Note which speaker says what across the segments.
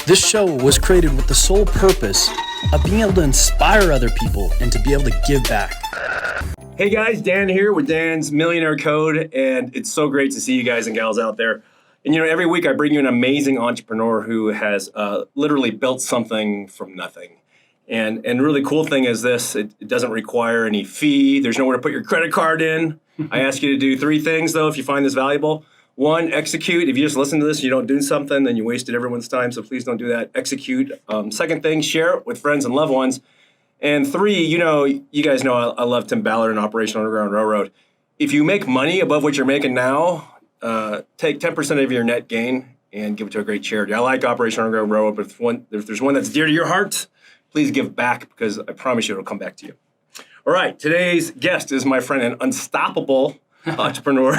Speaker 1: This show was created with the sole purpose of being able to inspire other people and to be able to give back.
Speaker 2: Hey guys, Dan here with Dan's Millionaire Code, and it's so great to see you guys and gals out there. And every week I bring you an amazing entrepreneur who has literally built something from nothing. And really cool thing is this, it doesn't require any fee. There's nowhere to put your credit card in. I ask you to do 3 things though if you find this valuable. 1, execute. If you just listen to this, you don't do something, then you wasted everyone's time, so please don't do that. Execute. Second thing, share it with friends and loved ones. And 3, you guys know I love Tim Ballard and Operation Underground Railroad. If you make money above what you're making now, take 10% of your net gain and give it to a great charity. I like Operation Underground Railroad, but if there's one that's dear to your heart, please give back because I promise you it'll come back to you. All right, today's guest is my friend and unstoppable entrepreneur,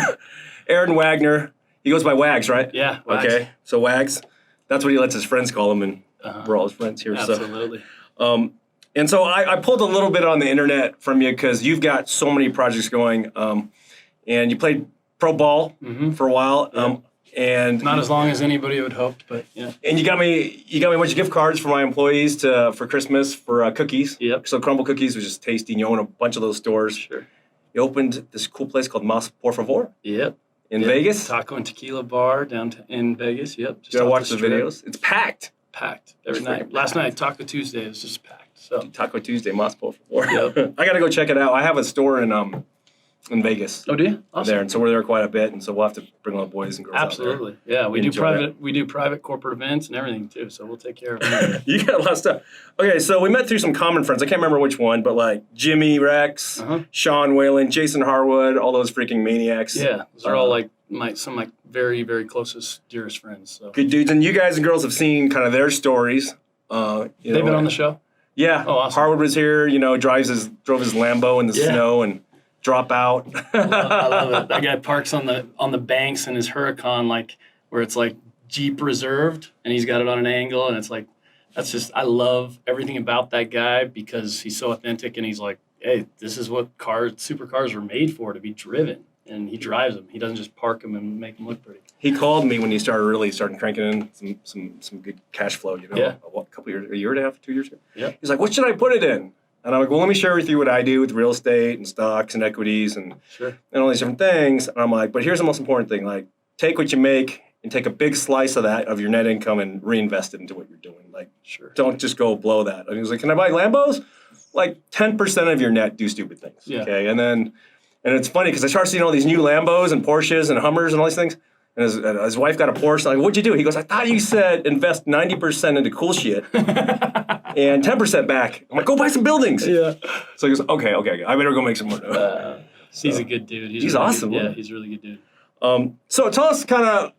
Speaker 2: Aaron Wagner. He goes by Wags, right?
Speaker 3: Yeah, Wags.
Speaker 2: Okay, so Wags, that's what he lets his friends call him, and we're all his friends here.
Speaker 3: Absolutely.
Speaker 2: And so I pulled a little bit on the internet from you because you've got so many projects going, and you played pro ball for a while, and
Speaker 3: not as long as anybody would hope, but yeah.
Speaker 2: And you got me a bunch of gift cards for my employees for Christmas for cookies.
Speaker 3: Yep.
Speaker 2: So Crumble Cookies was just tasty. And you own a bunch of those stores.
Speaker 3: Sure.
Speaker 2: You opened this cool place called Mas Por Favor.
Speaker 3: Yep.
Speaker 2: In Vegas.
Speaker 3: Taco and Tequila Bar in Vegas. Yep.
Speaker 2: Did I watch the videos? It's packed.
Speaker 3: Packed every night. Last night, Taco Tuesday, was just packed. So
Speaker 2: Taco Tuesday, Mas Por Favor.
Speaker 3: Yep.
Speaker 2: I got to go check it out. I have a store in Vegas.
Speaker 3: Oh, do you? Awesome.
Speaker 2: There, and so we're there quite a bit, and so we'll have to bring all the boys and girls
Speaker 3: Absolutely.
Speaker 2: out there.
Speaker 3: Yeah, we do private corporate events and everything too, so we'll take care of it.
Speaker 2: You got a lot of stuff. Okay, so we met through some common friends. I can't remember which one, but like Jimmy Rex, Sean Whalen, Jason Harwood, all those freaking maniacs.
Speaker 3: Yeah, those are all like some of my very, very closest, dearest friends. So
Speaker 2: good dudes, and you guys and girls have seen kind of their stories.
Speaker 3: They've been on the show?
Speaker 2: Yeah.
Speaker 3: Oh, awesome.
Speaker 2: Harwood was here, drove his Lambo in the snow and drop out.
Speaker 3: I love it. That guy parks on the banks in his Huracan, like where it's like Jeep reserved, and he's got it on an angle, and it's like I love everything about that guy because he's so authentic, and he's like, hey, this is what supercars were made for, to be driven, and he drives them. He doesn't just park them and make them look pretty.
Speaker 2: He called me when he started cranking in some good cash flow.
Speaker 3: Yeah.
Speaker 2: A couple years, a year and a half, 2 years ago.
Speaker 3: Yeah.
Speaker 2: He's like, what should I put it in? And I'm like, well, let me share with you what I do with real estate and stocks and equities and all these different things. And I'm like, but here's the most important thing. Like, take what you make and take a big slice of that, of your net income, and reinvest it into what you're doing. Like, don't just go blow that. And he was like, can I buy Lambos? Like 10% of your net do stupid things.
Speaker 3: Yeah.
Speaker 2: Okay. And it's funny because I started seeing all these new Lambos and Porsches and Hummers and all these things. And his wife got a Porsche. I'm like, what'd you do? He goes, I thought you said invest 90% into cool shit and 10% back. I'm like, go buy some buildings.
Speaker 3: Yeah.
Speaker 2: So he goes, okay. I better go make some more.
Speaker 3: He's a good dude.
Speaker 2: He's really awesome.
Speaker 3: Yeah, he's a really good dude.
Speaker 2: So tell us kind of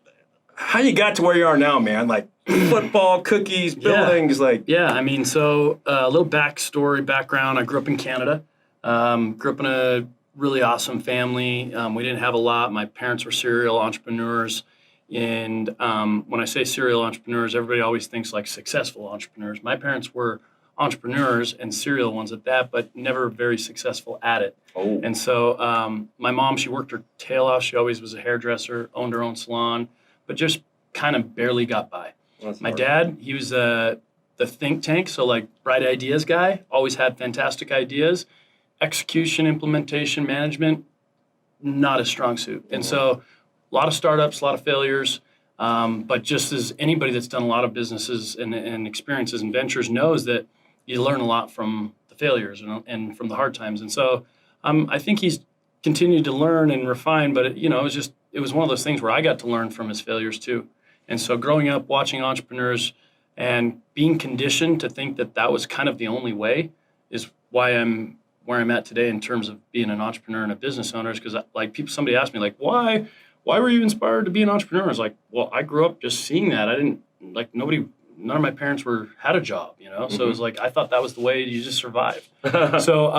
Speaker 2: how you got to where you are now, man. Like football, cookies, buildings.
Speaker 3: Yeah, I mean, so a little background. I grew up in Canada. Grew up in a really awesome family. We didn't have a lot. My parents were serial entrepreneurs. And when I say serial entrepreneurs, everybody always thinks like successful entrepreneurs. My parents were entrepreneurs and serial ones at that, but never very successful at it.
Speaker 2: Oh.
Speaker 3: And so my mom, she worked her tail off. She always was a hairdresser, owned her own salon, but just kind of barely got by. My dad, he was the think tank, so like bright ideas guy, always had fantastic ideas. Execution, implementation, management, not a strong suit. And so a lot of startups, a lot of failures, but just as anybody that's done a lot of businesses and experiences and ventures knows that you learn a lot from the failures and from the hard times. And so I think he's continued to learn and refine, but it was one of those things where I got to learn from his failures too. And so growing up, watching entrepreneurs and being conditioned to think that was kind of the only way is why I'm where I'm at today in terms of being an entrepreneur and a business owner. Because somebody asked me like, why were you inspired to be an entrepreneur? I was like, well, I grew up just seeing that. I didn't none of my parents had a job, So it was like, I thought that was the way you just survive. So,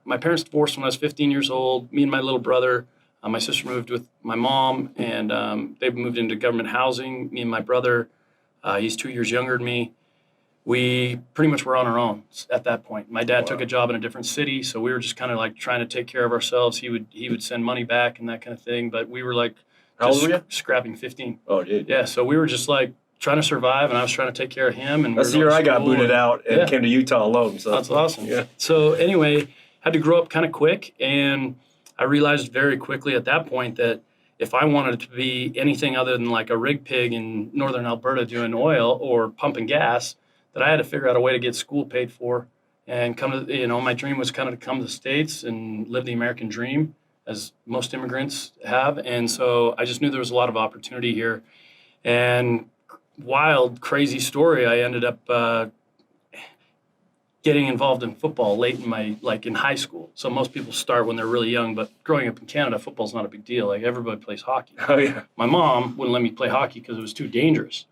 Speaker 3: my parents divorced when I was 15 years old. Me and my little brother, my sister moved with my mom, and they moved into government housing. Me and my brother, he's 2 years younger than me. We pretty much were on our own at that point. My dad took a job in a different city, so we were just kind of like trying to take care of ourselves. He would send money back and that kind of thing, but we were like,
Speaker 2: how old were you?
Speaker 3: Scrapping 15.
Speaker 2: Oh, dude.
Speaker 3: Yeah, so we were just like trying to survive, and I was trying to take care of him. And
Speaker 2: That's the year I got booted out and came to Utah alone. So
Speaker 3: that's awesome.
Speaker 2: Yeah.
Speaker 3: So anyway, had to grow up kind of quick, and I realized very quickly at that point that if I wanted to be anything other than like a rig pig in northern Alberta doing oil or pumping gas, that I had to figure out a way to get school paid for and come to, my dream was kind of to come to the States and live the American dream, as most immigrants have. And so I just knew there was a lot of opportunity here. And wild, crazy story, I ended up getting involved in football late in high school. So most people start when they're really young, but growing up in Canada, football's not a big deal. Like, everybody plays hockey.
Speaker 2: Oh, yeah.
Speaker 3: My mom wouldn't let me play hockey because it was too dangerous.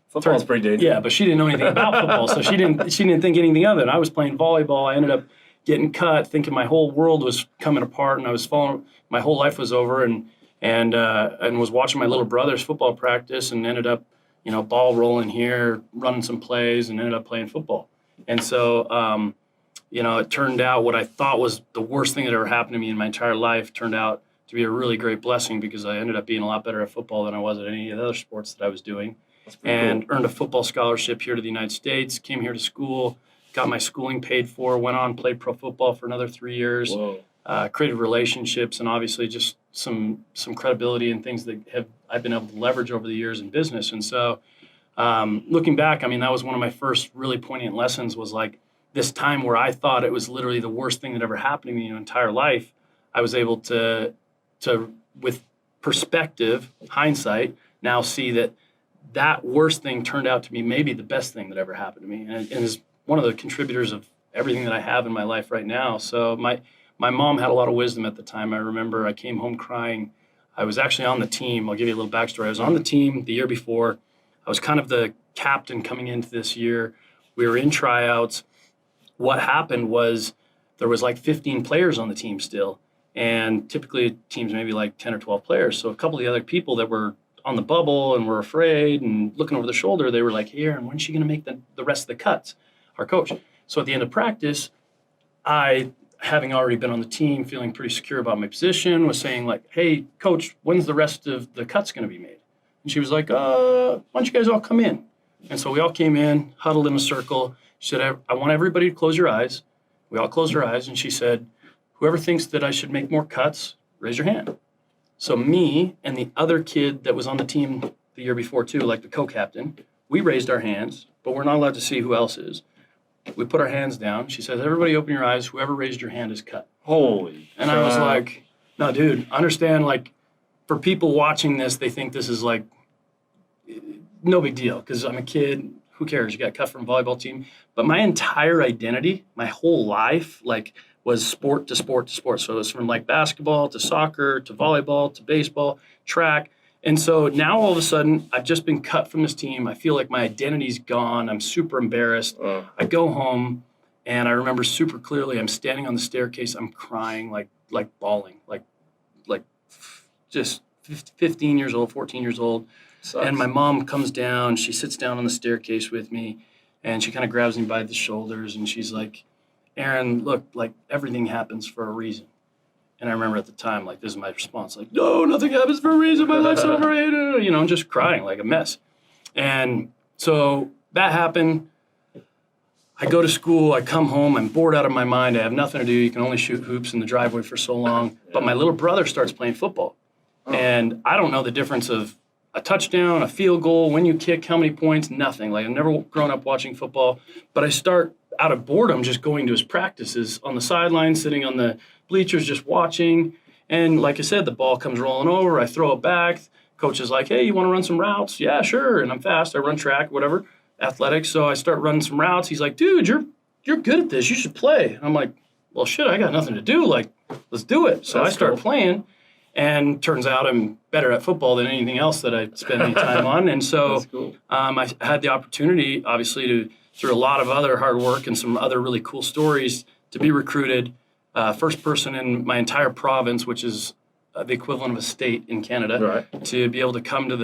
Speaker 2: Football's pretty dangerous.
Speaker 3: Yeah, but she didn't know anything about football, so she didn't think anything of it. I was playing volleyball. I ended up getting cut, thinking my whole world was coming apart, and I was my whole life was over, and was watching my little brother's football practice, and ended up, ball rolling here, running some plays, and ended up playing football. And so, it turned out what I thought was the worst thing that ever happened to me in my entire life turned out to be a really great blessing, because I ended up being a lot better at football than I was at any of the other sports that I was doing. And cool. Earned a football scholarship here to the United States, came here to school, got my schooling paid for, went on, played pro football for another 3 years, created relationships, and obviously just some credibility and things that I've been able to leverage over the years in business. And so looking back, that was one of my first really poignant lessons, was like this time where I thought it was literally the worst thing that ever happened to me in my entire life. I was able to with perspective, hindsight, now see that worst thing turned out to be maybe the best thing that ever happened to me, and is one of the contributors of everything that I have in my life right now. So my mom had a lot of wisdom at the time. I remember I came home crying. I was actually on the team. I'll give you a little backstory. I was on the team the year before. I was kind of the captain coming into this year. We were in tryouts. What happened was there was like 15 players on the team still, and typically teams maybe like 10 or 12 players. So a couple of the other people that were on the bubble and were afraid and looking over the shoulder, they were like, "Hey, Aaron, when's she going to make the rest of the cuts?" Our coach. So at the end of practice, I, having already been on the team, feeling pretty secure about my position, was saying like, "Hey, coach, when's the rest of the cuts going to be made?" And she was like, "Why don't you guys all come in?" And so we all came in, huddled in a circle. She said, "I want everybody to close your eyes." We all closed our eyes, and she said, "Whoever thinks that I should make more cuts, raise your hand." So me and the other kid that was on the team the year before too, like the co-captain, we raised our hands, but we're not allowed to see who else is. We put our hands down. She says, "Everybody open your eyes. Whoever raised your hand is cut."
Speaker 2: Holy.
Speaker 3: And I was like, "No, dude, understand, like, for people watching this, they think this is like no big deal, because I'm a kid. Who cares? You got cut from a volleyball team." But my entire identity, my whole life, like, was sport to sport to sport. So it was from like basketball to soccer to volleyball to baseball, track. And so now all of a sudden, I've just been cut from this team. I feel like my identity's gone. I'm super embarrassed. I go home, and I remember super clearly, I'm standing on the staircase. I'm crying, like bawling, like just 15 years old, 14 years old. Sucks. And my mom comes down. She sits down on the staircase with me, and she kind of grabs me by the shoulders, and she's like, "Aaron, look, like, everything happens for a reason." And I remember at the time, like, this is my response, like, "No, nothing happens for a reason. My life's over," just crying like a mess. And so that happened. I go to school. I come home. I'm bored out of my mind. I have nothing to do. You can only shoot hoops in the driveway for so long. But my little brother starts playing football. And I don't know the difference of a touchdown, a field goal, when you kick, how many points, nothing. Like, I've never grown up watching football. But I start out of boredom just going to his practices on the sidelines, sitting on the bleachers, just watching. And like I said, the ball comes rolling over. I throw it back. Coach is like, "Hey, you want to run some routes?" "Yeah, sure." And I'm fast. I run track, whatever, athletics. So I start running some routes. He's like, "Dude, you're good at this. You should play." And I'm like, "Well, shit, I got nothing to do. Like, let's do it." So I start playing. And turns out I'm better at football than anything else that I spend any time on. And so I had the opportunity, obviously, through a lot of other hard work and some other really cool stories, to be recruited, first person in my entire province, which is the equivalent of a state in Canada, to be able to come to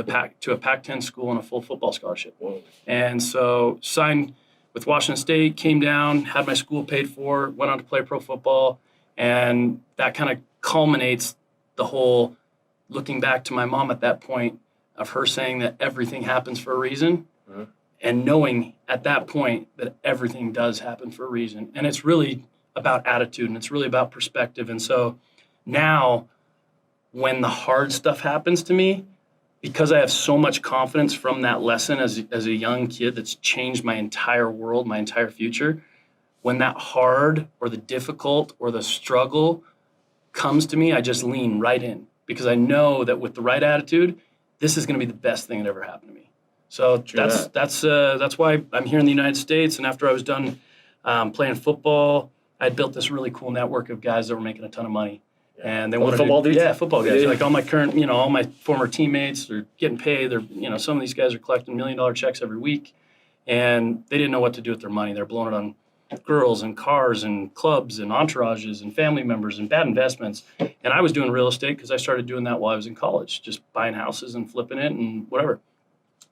Speaker 3: a Pac-10 school on a full football scholarship. Whoa. And so signed with Washington State, came down, had my school paid for, went on to play pro football, and that kind of culminates the whole, looking back to my mom at that point, of her saying that everything happens for a reason, and knowing at that point that everything does happen for a reason. And it's really about attitude, and it's really about perspective. And so now when the hard stuff happens to me, because I have so much confidence from that lesson as a young kid that's changed my entire world, my entire future, when that hard or the difficult or the struggle comes to me, I just lean right in, because I know that with the right attitude, this is going to be the best thing that ever happened to me. So that's why I'm here in the United States. And after I was done playing football, I built this really cool network of guys that were making a ton of money. And they wanted
Speaker 2: football dudes?
Speaker 3: Yeah, football guys. Like all my current, all my former teammates are getting paid. They're, some of these guys are collecting $1 million checks every week, and they didn't know what to do with their money. They're blowing it on girls and cars and clubs and entourages and family members and bad investments. And I was doing real estate because I started doing that while I was in college, just buying houses and flipping it and whatever.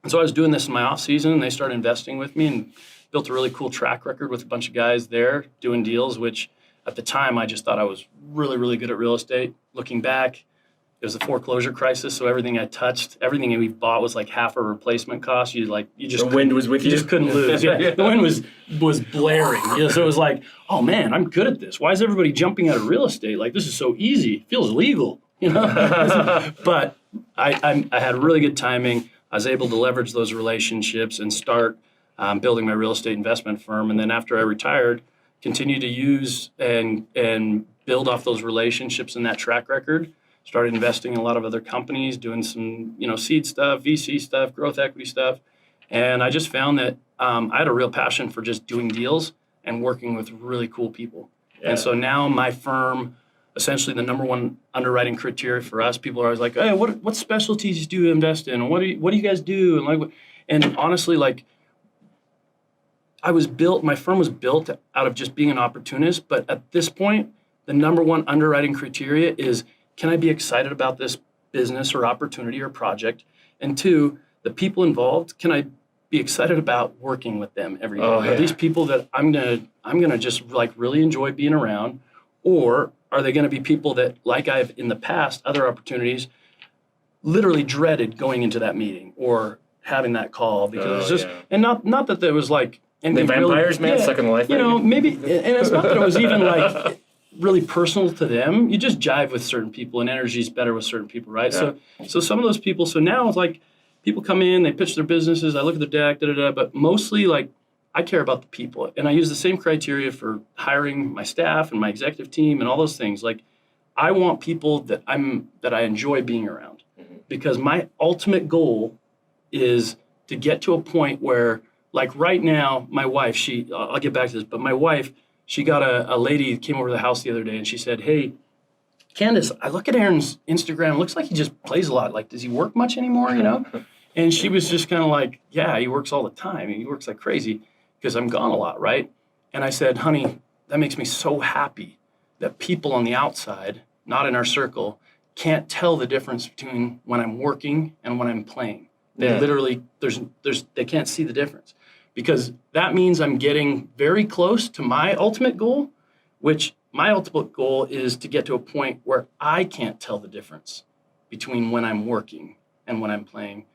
Speaker 3: And so I was doing this in my off season, and they started investing with me and built a really cool track record with a bunch of guys there doing deals, which at the time I just thought I was really, really good at real estate. Looking back, it was the foreclosure crisis, so everything I touched, everything we bought was like half a replacement cost. You just
Speaker 2: the wind was with you.
Speaker 3: You just couldn't lose. Yeah. The wind was blaring. So it was like, oh man, I'm good at this. Why is everybody jumping out of real estate? Like, this is so easy. It feels legal, But I had really good timing. I was able to leverage those relationships and start building my real estate investment firm. And then after I retired, continue to use and build off those relationships and that track record. Started investing in a lot of other companies, doing some seed stuff, VC stuff, growth equity stuff. And I just found that I had a real passion for just doing deals and working with really cool people. Yeah. And so now my firm, essentially the number one underwriting criteria for us, people are always like, hey, what specialties do you invest in? What do you guys do? And honestly, like, my firm was built out of just being an opportunist. But at this point, the number one underwriting criteria is, can I be excited about this business or opportunity or project? And two, the people involved, can I be excited about working with them every day? Are these people that I'm gonna just like really enjoy being around? Or are they gonna be people that, like I've in the past, other opportunities, literally dreaded going into that meeting or having that call because it's just, and not that there was like, and
Speaker 2: the vampires, man, sucking life.
Speaker 3: Maybe, and it's not that it was even like really personal to them. You just jive with certain people, and energy is better with certain people, right? Yeah. So some of those people. So now it's like people come in, they pitch their businesses. I look at their deck, but mostly like I care about the people, and I use the same criteria for hiring my staff and my executive team and all those things. Like I want people that I enjoy being around, because my ultimate goal is to get to a point where, like right now, my wife, I'll get back to this, but my wife, she got a lady came over to the house the other day, and she said, hey, Candace, I look at Aaron's Instagram. It looks like he just plays a lot. Like, does he work much anymore, And she was just kind of like, yeah, he works all the time. He works like crazy because I'm gone a lot, right? And I said, honey, that makes me so happy that people on the outside, not in our circle, can't tell the difference between when I'm working and when I'm playing. They literally, they can't see the difference. Because that means I'm getting very close to my ultimate goal, which my ultimate goal is to get to a point where I can't tell the difference between when I'm working and when I'm playing.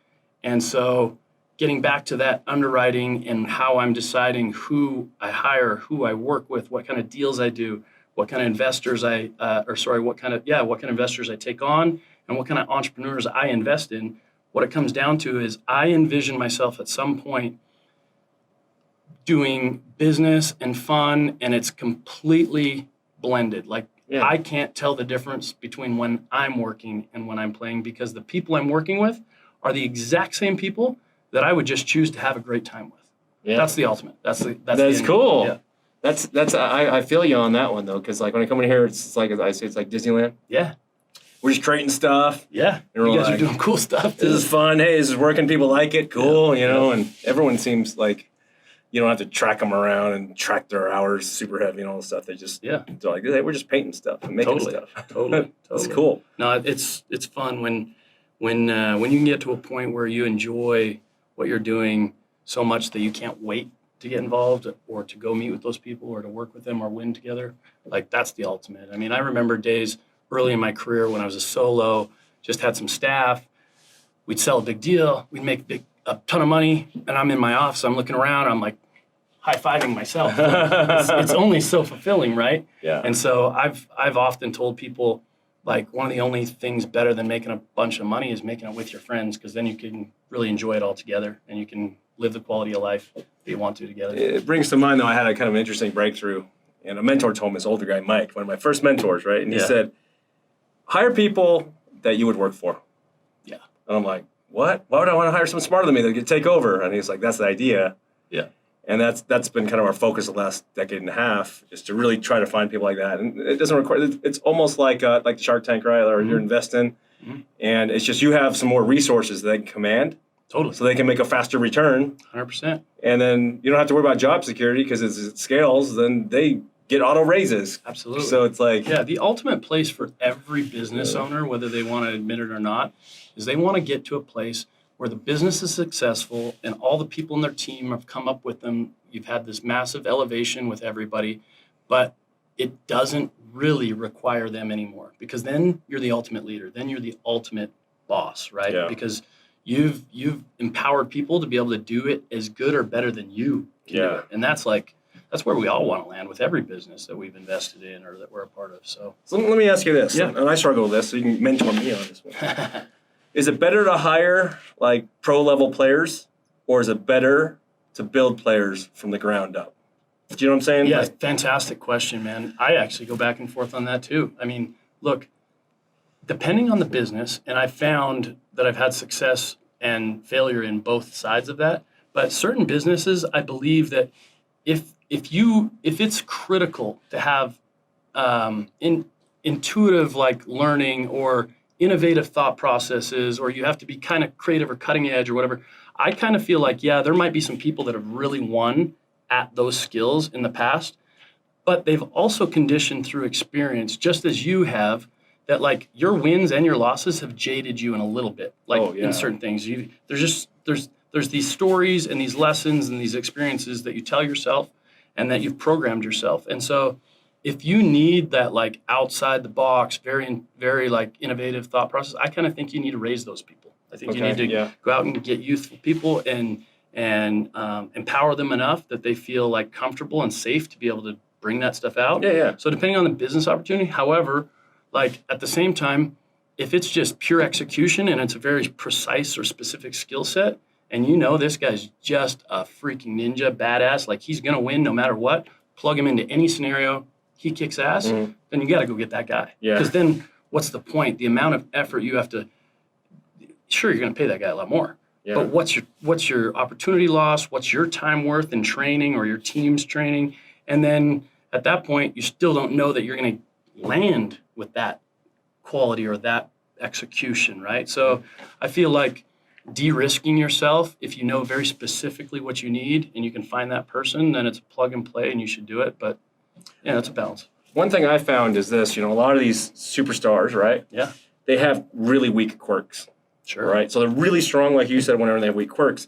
Speaker 3: And so getting back to that underwriting and how I'm deciding who I hire, who I work with, what kind of deals I do, what kind of investors what kind of investors I take on, and what kind of entrepreneurs I invest in. What it comes down to is I envision myself at some point doing business and fun, and it's completely blended. Like I can't tell the difference between when I'm working and when I'm playing, because the people I'm working with are the exact same people that I would just choose to have a great time with. Yeah. That's the ultimate. That's
Speaker 2: cool.
Speaker 3: Yeah.
Speaker 2: That's I feel you on that one though, because like when I come in here, it's like I say, it's like Disneyland.
Speaker 3: Yeah.
Speaker 2: We're just trading stuff.
Speaker 3: Yeah. You guys are doing cool stuff.
Speaker 2: This is fun. Hey, this is working. People like it. Cool. And everyone seems like you don't have to track them around and track their hours super heavy and all this stuff. They just they're like, hey, we're just painting stuff and making stuff.
Speaker 3: Totally.
Speaker 2: It's cool.
Speaker 3: No, it's fun when you can get to a point where you enjoy what you're doing so much that you can't wait to get involved or to go meet with those people or to work with them or win together. Like that's the ultimate. I mean, I remember days early in my career when I was a solo, just had some staff, we'd sell a big deal, we'd make a ton of money, and I'm in my office, I'm looking around, I'm like high-fiving myself. It's only so fulfilling, right?
Speaker 2: Yeah.
Speaker 3: And so I've often told people, like, one of the only things better than making a bunch of money is making it with your friends, because then you can really enjoy it all together, and you can live the quality of life that you want to together.
Speaker 2: It brings to mind, though, I had a kind of interesting breakthrough, and a mentor told me, this older guy, Mike, one of my first mentors, right? And he said, hire people that you would work for.
Speaker 3: Yeah.
Speaker 2: And I'm like, what? Why would I want to hire someone smarter than me that could take over? And he's like, that's the idea.
Speaker 3: Yeah.
Speaker 2: And that's been kind of our focus the last decade and a half, is to really try to find people like that. And it doesn't require, it's almost like the Shark Tank, right? Or you're investing, and it's just you have some more resources that they can command.
Speaker 3: Totally.
Speaker 2: So they can make a faster return.
Speaker 3: 100%.
Speaker 2: And then you don't have to worry about job security, because as it scales, then they get auto raises.
Speaker 3: Absolutely.
Speaker 2: So it's like...
Speaker 3: Yeah, the ultimate place for every business owner, whether they want to admit it or not, is they want to get to a place where the business is successful and all the people in their team have come up with them. You've had this massive elevation with everybody, but it doesn't really require them anymore, because then you're the ultimate leader. Then you're the ultimate boss, right?
Speaker 2: Yeah.
Speaker 3: Because you've empowered people to be able to do it as good or better than you can do it. And that's where we all want to land with every business that we've invested in or that we're a part of. So
Speaker 2: let me ask you this,
Speaker 3: Yeah.
Speaker 2: and I struggle with this, so you can mentor me on this one. Is it better to hire like pro-level players, or is it better to build players from the ground up? Do you know what I'm saying?
Speaker 3: Yeah,
Speaker 2: Like,
Speaker 3: fantastic question, man. I actually go back and forth on that too. I mean, look, depending on the business, and I found that I've had success and failure in both sides of that, but certain businesses, I believe that if it's critical to have intuitive like learning or innovative thought processes, or you have to be kind of creative or cutting edge or whatever, I kind of feel like, yeah, there might be some people that have really won at those skills in the past, but they've also conditioned through experience, just as you have, that like your wins and your losses have jaded you in a little bit, like in certain things. There's these stories and these lessons and these experiences that you tell yourself and that you've programmed yourself. And so if you need that like outside the box, very, very like innovative thought process, I kind of think you need to raise those people. I think you need to go out and get youthful people and empower them enough that they feel like comfortable and safe to be able to bring that stuff out.
Speaker 2: Yeah.
Speaker 3: So depending on the business opportunity, however, like at the same time, if it's just pure execution and it's a very precise or specific skill set, and you know this guy's just a freaking ninja, badass, like he's going to win no matter what, plug him into any scenario, he kicks ass, then you got to go get that guy.
Speaker 2: Yeah.
Speaker 3: Because then what's the point? The amount of effort you have to, sure, you're going to pay that guy a lot more.
Speaker 2: Yeah.
Speaker 3: But what's your opportunity loss? What's your time worth in training or your team's training? And then at that point, you still don't know that you're going to land with that quality or that execution, right? So I feel like de-risking yourself, if you know very specifically what you need and you can find that person, then it's a plug and play and you should do it. But yeah, it's a balance.
Speaker 2: One thing I found is this, a lot of these superstars, right?
Speaker 3: Yeah.
Speaker 2: They have really weak quirks.
Speaker 3: Sure.
Speaker 2: Right? So they're really strong, like you said, whenever they have weak quirks.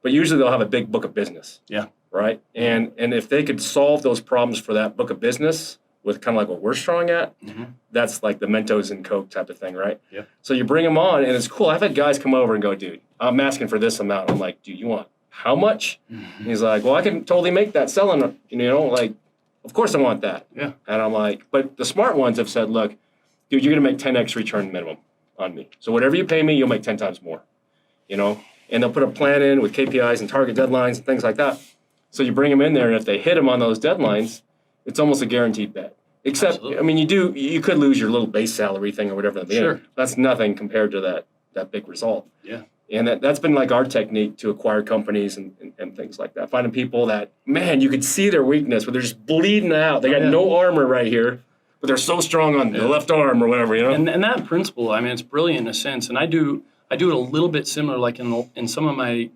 Speaker 2: But usually they'll have a big book of business.
Speaker 3: Yeah.
Speaker 2: Right? And if they could solve those problems for that book of business with kind of like what we're strong at, that's like the Mentos and Coke type of thing, right?
Speaker 3: Yeah.
Speaker 2: So you bring them on, and it's cool. I've had guys come over and go, dude, I'm asking for this amount. I'm like, dude, you want how much? And he's like, well, I can totally make that selling, like, of course I want that.
Speaker 3: Yeah.
Speaker 2: And I'm like, but the smart ones have said, look, dude, you're going to make 10x return minimum on me. So whatever you pay me, you'll make 10 times more, and they'll put a plan in with KPIs and target deadlines and things like that. So you bring them in there, and if they hit them on those deadlines, it's almost a guaranteed bet. Except,
Speaker 3: Absolutely.
Speaker 2: I mean, you could lose your little base salary thing or whatever.
Speaker 3: Sure.
Speaker 2: That's nothing compared to that big result.
Speaker 3: Yeah.
Speaker 2: And that's been like our technique to acquire companies and things like that. Finding people that, man, you could see their weakness, but they're just bleeding out. They got no armor right here, but they're so strong on the left arm or whatever, And
Speaker 3: that principle, I mean, it's brilliant in a sense. And I do it a little bit similar, like in some of my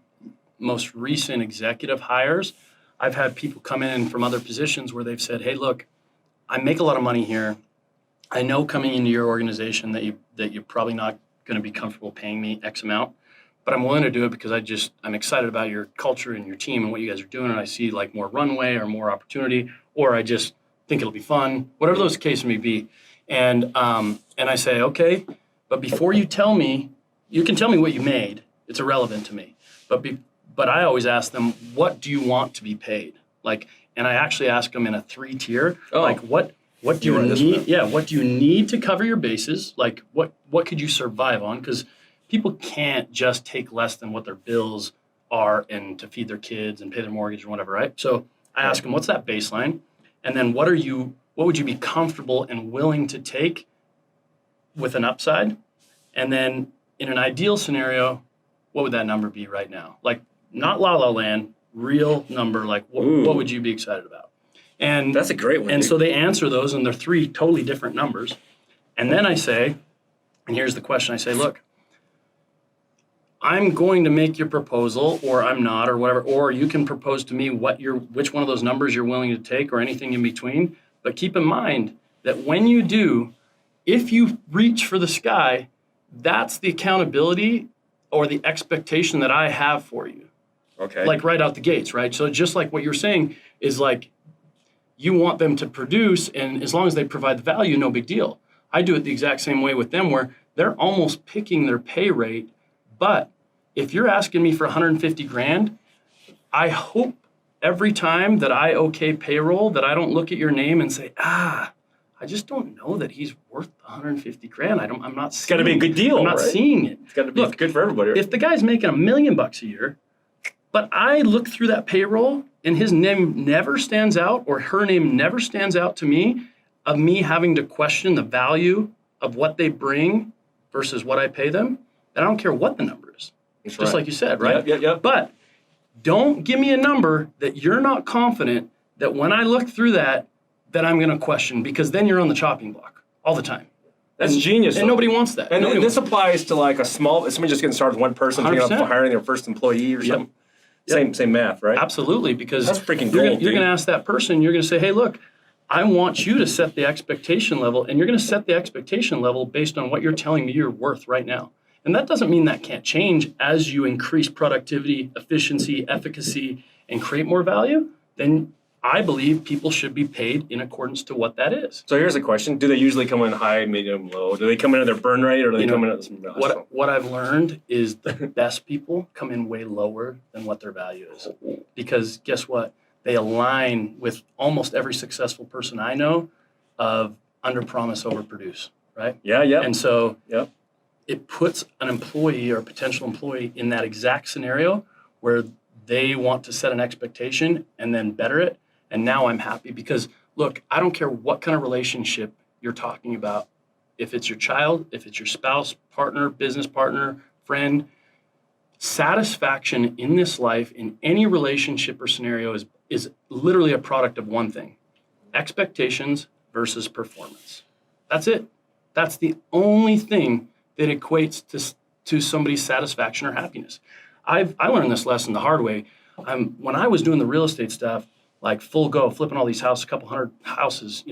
Speaker 3: most recent executive hires. I've had people come in from other positions where they've said, hey, look, I make a lot of money here. I know coming into your organization that you're probably not going to be comfortable paying me X amount, but I'm willing to do it because I'm excited about your culture and your team and what you guys are doing, and I see like more runway or more opportunity, or I just think it'll be fun, whatever those cases may be. And I say, okay, but before you tell me, you can tell me what you made. It's irrelevant to me. But I always ask them, what do you want to be paid? Like, and I actually ask them in a 3-tier, like what do you need? Yeah, what do you need to cover your bases? Like, what could you survive on? Because people can't just take less than what their bills are and to feed their kids and pay their mortgage or whatever, right? So I ask them, what's that baseline? And then what would you be comfortable and willing to take with an upside? And then in an ideal scenario, what would that number be right now? Like, not La La Land, real number, like what would you be excited about? And
Speaker 2: that's a great one.
Speaker 3: And so they answer those, and they're 3 totally different numbers. And then I say, and here's the question, I say, look, I'm going to make your proposal, or I'm not, or whatever, or you can propose to me which one of those numbers you're willing to take, or anything in between. But keep in mind that when you do, if you reach for the sky, that's the accountability or the expectation that I have for you.
Speaker 2: Okay.
Speaker 3: Like right out the gates, right? So just like what you're saying is like, you want them to produce, and as long as they provide the value, no big deal. I do it the exact same way with them, where they're almost picking their pay rate. But if you're asking me for 150 grand, I hope every time that I okay payroll that I don't look at your name and say, I just don't know that he's worth 150 grand. I'm not.
Speaker 2: It's got to be a good deal.
Speaker 3: I'm not seeing it.
Speaker 2: It's got to be good for everybody.
Speaker 3: If the guy's making $1 million a year, but I look through that payroll and his name never stands out, or her name never stands out to me, of me having to question the value of what they bring versus what I pay them, then I don't care what the number is.
Speaker 2: That's
Speaker 3: just
Speaker 2: right.
Speaker 3: like you said, right?
Speaker 2: Yep.
Speaker 3: But don't give me a number that you're not confident that when I look through that I'm going to question, because then you're on the chopping block all the time.
Speaker 2: That's genius.
Speaker 3: And nobody wants that.
Speaker 2: And this applies to like somebody just getting started with one person, thinking about hiring their first employee or something. Same math, right?
Speaker 3: Absolutely, because
Speaker 2: that's freaking gold.
Speaker 3: You're going to ask that person, you're going to say, hey, look, I want you to set the expectation level, and you're going to set the expectation level based on what you're telling me you're worth right now. And that doesn't mean that can't change as you increase productivity, efficiency, efficacy, and create more value. Then I believe people should be paid in accordance to what that is.
Speaker 2: So here's a question. Do they usually come in high, medium, low? Do they come in at their burn rate, or do they come in at some
Speaker 3: what I've learned is the best people come in way lower than what their value is. Because guess what? They align with almost every successful person I know of under promise, over produce, right?
Speaker 2: Yeah.
Speaker 3: And so it puts an employee or a potential employee in that exact scenario where they want to set an expectation and then better it. And now I'm happy because, look, I don't care what kind of relationship you're talking about. If it's your child, if it's your spouse, partner, business partner, friend, satisfaction in this life, in any relationship or scenario is literally a product of one thing: expectations versus performance. That's it. That's the only thing that equates to somebody's satisfaction or happiness. I learned this lesson the hard way. When I was doing the real estate stuff, like full go, flipping all these houses, a couple hundred houses,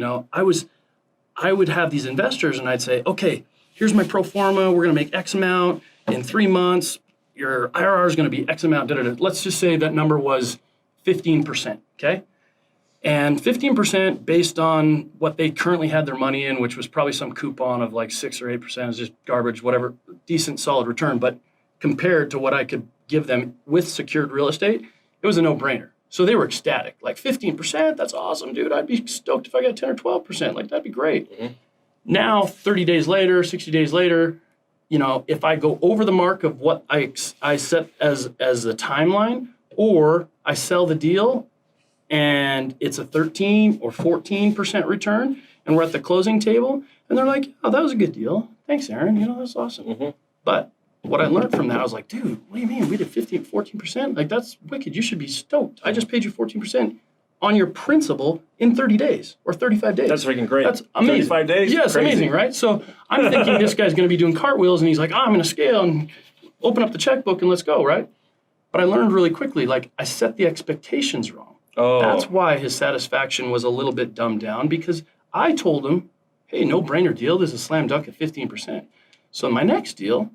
Speaker 3: I would have these investors and I'd say, okay, here's my pro forma. We're going to make X amount in 3 months. Your IRR is going to be X amount. Let's just say that number was 15%. Okay. And 15% based on what they currently had their money in, which was probably some coupon of like 6 or 8%, is just garbage, whatever, decent, solid return. But compared to what I could give them with secured real estate, it was a no-brainer. So they were ecstatic. Like 15%, that's awesome, dude. I'd be stoked if I got 10 or 12%. Like, that'd be great. Mm-hmm. Now, 30 days later, 60 days later, if I go over the mark of what I set as a timeline, or I sell the deal and it's a 13 or 14% return, and we're at the closing table, and they're like, oh, that was a good deal. Thanks, Aaron. That's awesome. Mm-hmm. But what I learned from that, I was like, dude, what do you mean? We did 15, 14%? Like, that's wicked. You should be stoked. I just paid you 14% on your principal in 30 days or 35 days.
Speaker 2: That's freaking great.
Speaker 3: That's amazing.
Speaker 2: 35 days?
Speaker 3: Yes,
Speaker 2: Crazy.
Speaker 3: amazing, right? So I'm thinking this guy's going to be doing cartwheels, and he's like, I'm going to scale and open up the checkbook and let's go, right? But I learned really quickly, like, I set the expectations wrong.
Speaker 2: Oh.
Speaker 3: That's why his satisfaction was a little bit dumbed down, because I told him, hey, no-brainer deal. This is a slam dunk at 15%. So my next deal,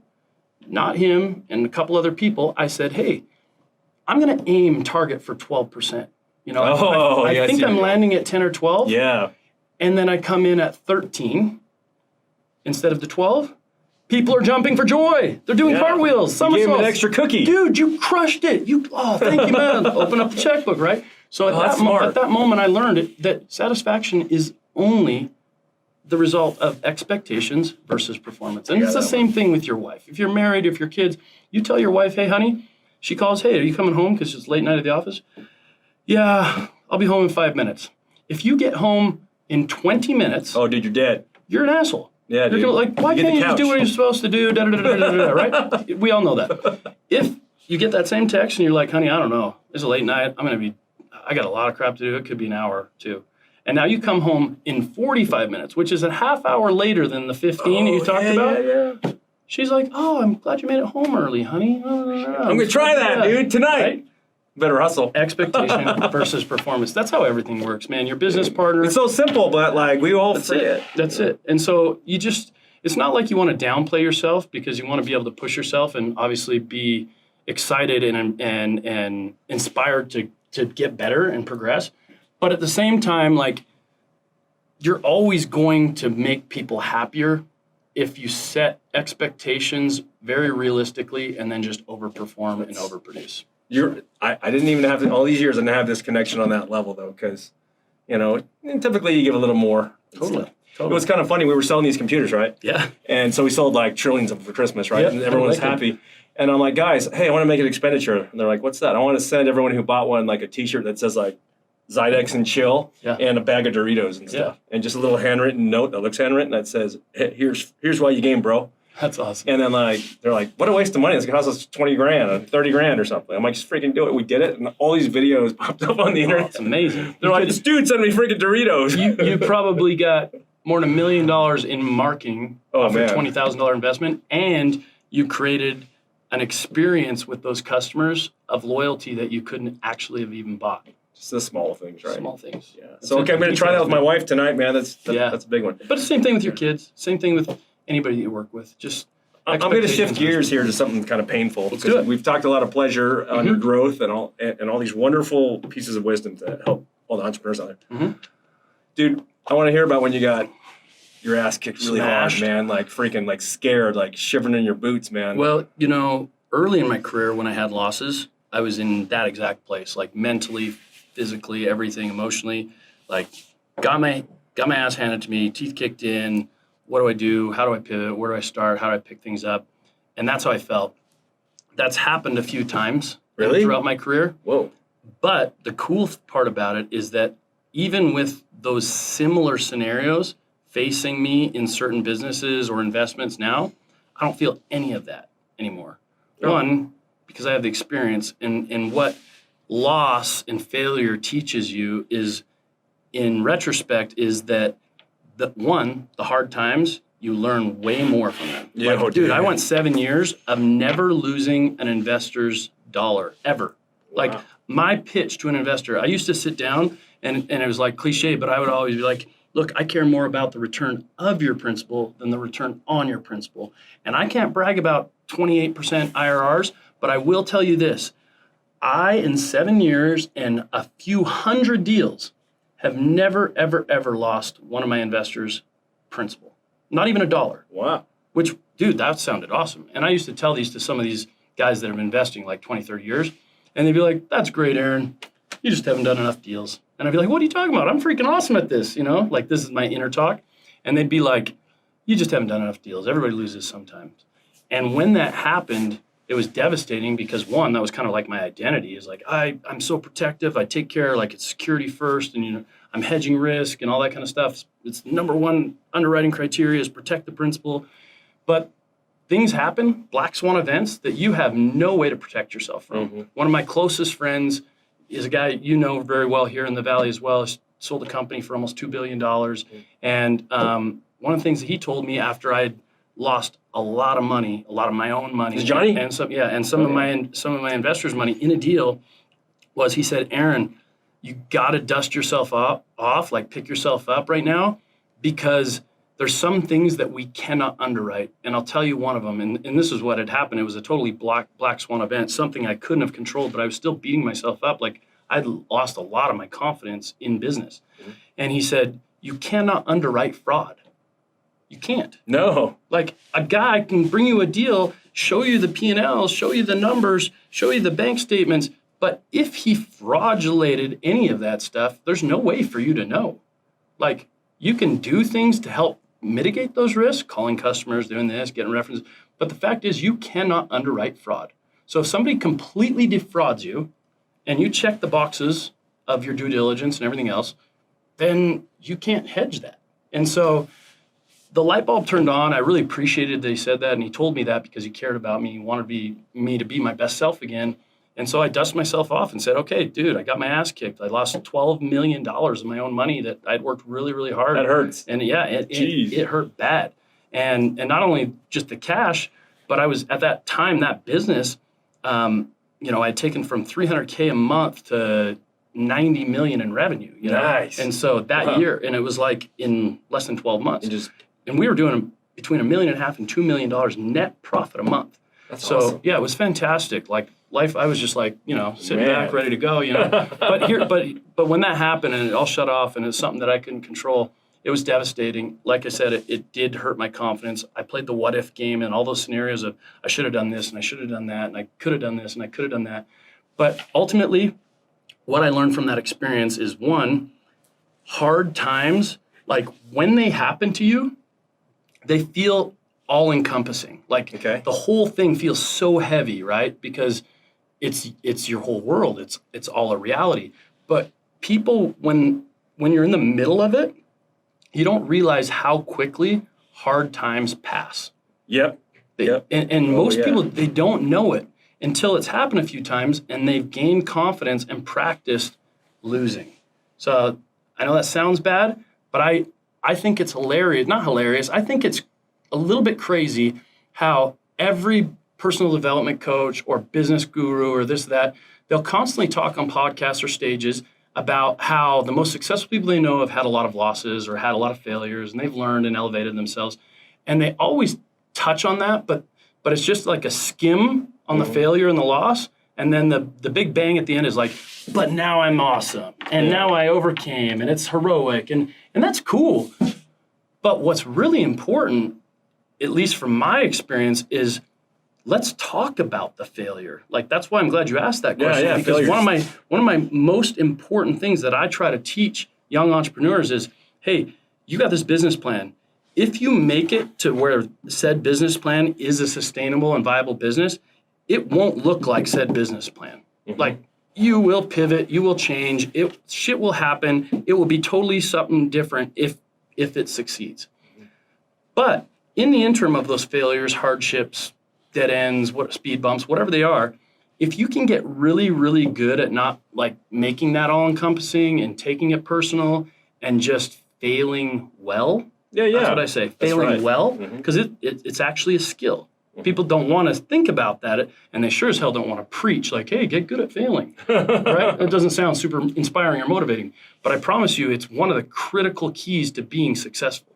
Speaker 3: not him and a couple other people, I said, hey, I'm going to aim target for 12%. I think I'm landing at 10 or 12.
Speaker 2: Yeah.
Speaker 3: And then I come in at 13 instead of the 12. People are jumping for joy. They're doing cartwheels,
Speaker 2: You
Speaker 3: somersaults.
Speaker 2: gave him an extra cookie.
Speaker 3: Dude, you crushed it. Thank you, man. Open up the checkbook, right? So
Speaker 2: that's smart.
Speaker 3: at that moment, I learned that satisfaction is only the result of expectations versus performance. And it's the same thing with your wife. If you're married, if your kids, you tell your wife, hey, honey, she calls, hey, are you coming home because it's late night at the office? Yeah, I'll be home in 5 minutes. If you get home in 20 minutes,
Speaker 2: Oh, dude, you're dead.
Speaker 3: you're an asshole.
Speaker 2: Yeah,
Speaker 3: You're
Speaker 2: dude.
Speaker 3: gonna, like, why
Speaker 2: You get
Speaker 3: can't
Speaker 2: the
Speaker 3: you just do
Speaker 2: couch.
Speaker 3: what you're supposed to do? Right? We all know that. If you get that same text and you're like, honey, I don't know. It's a late night. I got a lot of crap to do. It could be an hour or two. And now you come home in 45 minutes, which is a half hour later than the 15 that you talked about.
Speaker 2: Yeah.
Speaker 3: She's like, oh, I'm glad you made it home early, honey.
Speaker 2: I'm going to try that, dude, tonight.
Speaker 3: Right?
Speaker 2: Better hustle.
Speaker 3: Expectation versus performance. That's how everything works, man. Your business partner.
Speaker 2: It's so simple, but like we all forget.
Speaker 3: That's it. And so it's not like you want to downplay yourself because you want to be able to push yourself and obviously be excited and inspired to get better and progress. But at the same time, like, you're always going to make people happier if you set expectations very realistically and then just overperform and overproduce.
Speaker 2: I didn't even have to, all these years I didn't have this connection on that level though, because typically you give a little more.
Speaker 3: Totally.
Speaker 2: It was kind of funny. We were selling these computers, right?
Speaker 3: Yeah.
Speaker 2: And so we sold like trillions of them for Christmas, right?
Speaker 3: Yep,
Speaker 2: And everyone was
Speaker 3: I like it.
Speaker 2: happy. And I'm like, guys, hey, I want to make an expenditure. And they're like, what's that? I want to send everyone who bought one like a T-shirt that says like Zydex and chill, and a bag of Doritos and stuff, and just a little handwritten note that looks handwritten that says, hey, here's why you game, bro.
Speaker 3: That's awesome.
Speaker 2: And then like they're like, what a waste of money. This cost us 20 grand or 30 grand or something. I'm like, just freaking do it. We did it. And all these videos popped up on the internet.
Speaker 3: It's amazing.
Speaker 2: They're like, this dude sent me freaking Doritos.
Speaker 3: You probably got more than $1 million in marketing off a $20,000 investment, and you created an experience with those customers of loyalty that you couldn't actually have even bought.
Speaker 2: Just the small things, right?
Speaker 3: Small things.
Speaker 2: Yeah. So, okay, I'm going to try that with my wife tonight, man. That's a big one.
Speaker 3: But it's the same thing with your kids. Same thing with anybody that you work with. Just
Speaker 2: I'm going to shift gears here to something kind of painful.
Speaker 3: Let's do it.
Speaker 2: We've talked a lot of pleasure on your growth and all these wonderful pieces of wisdom to help all the entrepreneurs out there.
Speaker 3: Mm-hmm.
Speaker 2: Dude, I want to hear about when you got your ass kicked really
Speaker 3: Smashed.
Speaker 2: hard, man. Like freaking like scared, like shivering in your boots, man.
Speaker 3: Well, early in my career when I had losses, I was in that exact place, like mentally, physically, everything, emotionally, like got my ass handed to me, teeth kicked in. What do I do? How do I pivot? Where do I start? How do I pick things up? And that's how I felt. That's happened a few times throughout my career.
Speaker 2: Whoa.
Speaker 3: But the cool part about it is that even with those similar scenarios facing me in certain businesses or investments now, I don't feel any of that anymore.
Speaker 2: Oh.
Speaker 3: One, because I have the experience, and what loss and failure teaches you is, in retrospect, is that the hard times, you learn way more from them.
Speaker 2: Yeah,
Speaker 3: Dude, I went 7 years of never losing an investor's dollar, ever. Like, my pitch to an investor, I used to sit down, and it was like cliche, but I would always be like, look, I care more about the return of your principal than the return on your principal. And I can't brag about 28% IRRs, but I will tell you this. I, in 7 years and a few hundred deals, have never, ever, ever lost one of my investors' principal. Not even $1.
Speaker 2: Wow.
Speaker 3: Which, dude, that sounded awesome. And I used to tell these to some of these guys that have been investing like 20, 30 years. And they'd be like, that's great, Aaron. You just haven't done enough deals. And I'd be like, what are you talking about? I'm freaking awesome at this, Like, this is my inner talk. And they'd be like, you just haven't done enough deals. Everybody loses sometimes. And when that happened, it was devastating because, one, that was kind of like my identity, is like, I'm so protective. I take care, like, it's security first, and, I'm hedging risk and all that kind of stuff. It's number one underwriting criteria is protect the principal. But things happen, black swan events, that you have no way to protect yourself from. Mm-hmm. One of my closest friends is a guy you know very well here in the Valley as well. Sold a company for almost $2 billion. Mm-hmm. And one of the things that he told me after I'd lost a lot of money, a lot of my own money,
Speaker 2: is Johnny?
Speaker 3: And some of my investors' money in a deal, was he said, Aaron, you got to dust yourself off, like pick yourself up right now, because there's some things that we cannot underwrite. And I'll tell you one of them, and this is what had happened. It was a totally black swan event, something I couldn't have controlled, but I was still beating myself up. Like, I'd lost a lot of my confidence in business. Mm-hmm. And he said, you cannot underwrite fraud. You can't.
Speaker 2: No.
Speaker 3: Like a guy can bring you a deal, show you the P&Ls, show you the numbers, show you the bank statements, but if he fraudulated any of that stuff, there's no way for you to know. Like, you can do things to help mitigate those risks, calling customers, doing this, getting references, but the fact is you cannot underwrite fraud. So if somebody completely defrauds you and you check the boxes of your due diligence and everything else, then you can't hedge that. And so the light bulb turned on. I really appreciated that he said that, and he told me that because he cared about me. He wanted me to be my best self again. And so I dusted myself off and said, okay, dude, I got my ass kicked. I lost $12 million of my own money that I'd worked really, really hard.
Speaker 2: That hurts.
Speaker 3: And yeah, it hurt bad. And not only just the cash, but I was at that time, that business, I'd taken from $300K a month to $90 million in revenue.
Speaker 2: Nice.
Speaker 3: And so that year, and it was like in less than 12 months. And we were doing between $1.5 million and $2 million net profit a month.
Speaker 2: That's awesome.
Speaker 3: Yeah, it was fantastic. Like life, I was just like, sitting back, ready to go, But when that happened and it all shut off and it's something that I couldn't control, it was devastating. Like I said, it did hurt my confidence. I played the what if game and all those scenarios of I should have done this and I should have done that and I could have done this and I could have done that. But ultimately, what I learned from that experience is, one, hard times, like when they happen to you, they feel all-encompassing. Like the whole thing feels so heavy, right? Because it's your whole world. It's all a reality. But people, when you're in the middle of it, you don't realize how quickly hard times pass.
Speaker 2: Yep.
Speaker 3: And most people, they don't know it until it's happened a few times and they've gained confidence and practiced losing. So I know that sounds bad, but I think it's hilarious. Not hilarious. I think it's a little bit crazy how every personal development coach or business guru or this, that, they'll constantly talk on podcasts or stages about how the most successful people they know have had a lot of losses or had a lot of failures and they've learned and elevated themselves. And they always touch on that, but it's just like a skim on the failure and the loss. And then the big bang at the end is like, but now I'm awesome. And now I overcame and it's heroic. And that's cool. But what's really important, at least from my experience, is let's talk about the failure. Like, that's why I'm glad you asked that question. Because one of my most important things that I try to teach young entrepreneurs is, hey, you got this business plan. If you make it to where said business plan is a sustainable and viable business, it won't look like said business plan. Mm-hmm. Like, you will pivot, you will change, shit will happen. It will be totally something different if it succeeds. But in the interim of those failures, hardships, dead ends, speed bumps, whatever they are, if you can get really, really good at not like making that all encompassing and taking it personal and just failing well, that's what I say, failing well, because it's actually a skill. People don't want to think about that, and they sure as hell don't want to preach like, hey, get good at failing, right? It doesn't sound super inspiring or motivating, but I promise you it's one of the critical keys to being successful.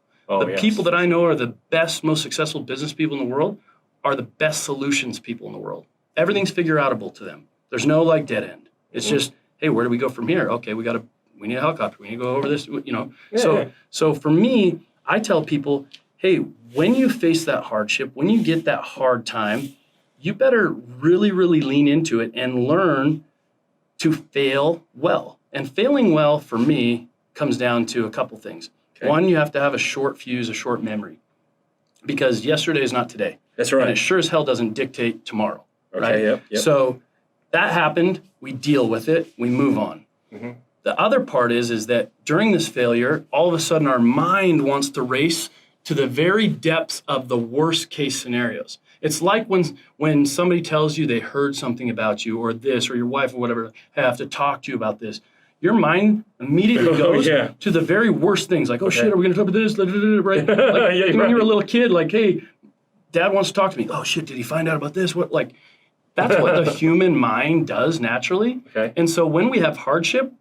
Speaker 3: People that I know are the best, most successful business people in the world are the best solutions people in the world. Everything's figure-outable to them. There's no like dead end. It's just, hey, where do we go from here? Okay, we need a helicopter. We need to go over this, So for me, I tell people, hey, when you face that hardship, when you get that hard time, you better really, really lean into it and learn to fail well. And failing well, for me, comes down to a couple things. Okay. One, you have to have a short fuse, a short memory, because yesterday is not today.
Speaker 2: That's right.
Speaker 3: And it sure as hell doesn't dictate tomorrow.
Speaker 2: Okay,
Speaker 3: right?
Speaker 2: Yep.
Speaker 3: So that happened. We deal with it. We move on. Mm-hmm. The other part is that during this failure, all of a sudden our mind wants to race to the very depths of the worst case scenarios. It's like when somebody tells you they heard something about you or this or your wife or whatever, hey, I have to talk to you about this. Your mind immediately goes to the very worst things, like, oh shit, are we going to talk about this? Right? Like, when you're a little kid, like, hey, dad wants to talk to me. Oh shit, did he find out about this? What? Like, that's what the human mind does naturally. Okay. And so when we have hardship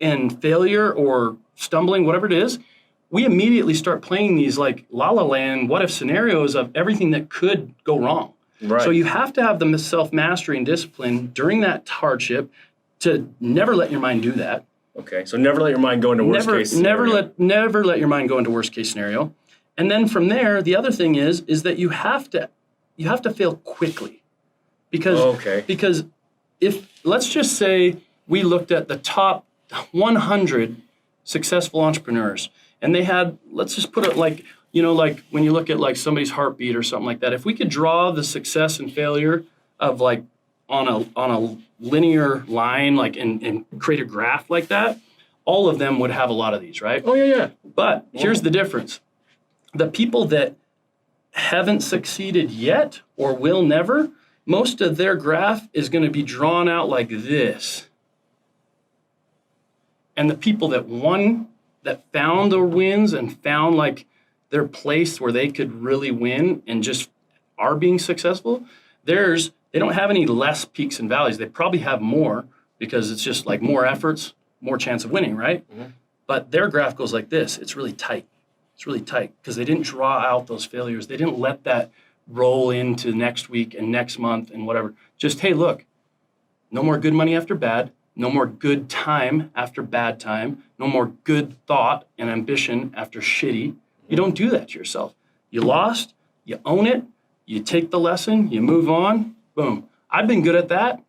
Speaker 3: and failure or stumbling, whatever it is, we immediately start playing these like La La Land, what if scenarios of everything that could go wrong. Right. So you have to have the self-mastery and discipline during that hardship to never let your mind do that.
Speaker 2: Okay, so never let your mind go into worst case scenario.
Speaker 3: Never let your mind go into worst case scenario. And then from there, the other thing is that you have to fail quickly. Because if, let's just say we looked at the top 100 successful entrepreneurs, and they had, let's just put it like, like when you look at like somebody's heartbeat or something like that, if we could draw the success and failure of like on a linear line, like and create a graph like that, all of them would have a lot of these, right?
Speaker 2: Oh, yeah.
Speaker 3: But here's the difference. The people that haven't succeeded yet or will never, most of their graph is going to be drawn out like this. And the people that found their wins and found like their place where they could really win and just are being successful, they don't have any less peaks and valleys. They probably have more because it's just like more efforts, more chance of winning, right? Mm-hmm. But their graph goes like this. It's really tight. It's really tight because they didn't draw out those failures. They didn't let that roll into next week and next month and whatever. Just, hey, look, no more good money after bad. No more good time after bad time. No more good thought and ambition after shitty. You don't do that to yourself. You lost, you own it, you take the lesson, you move on, boom. I've been good at that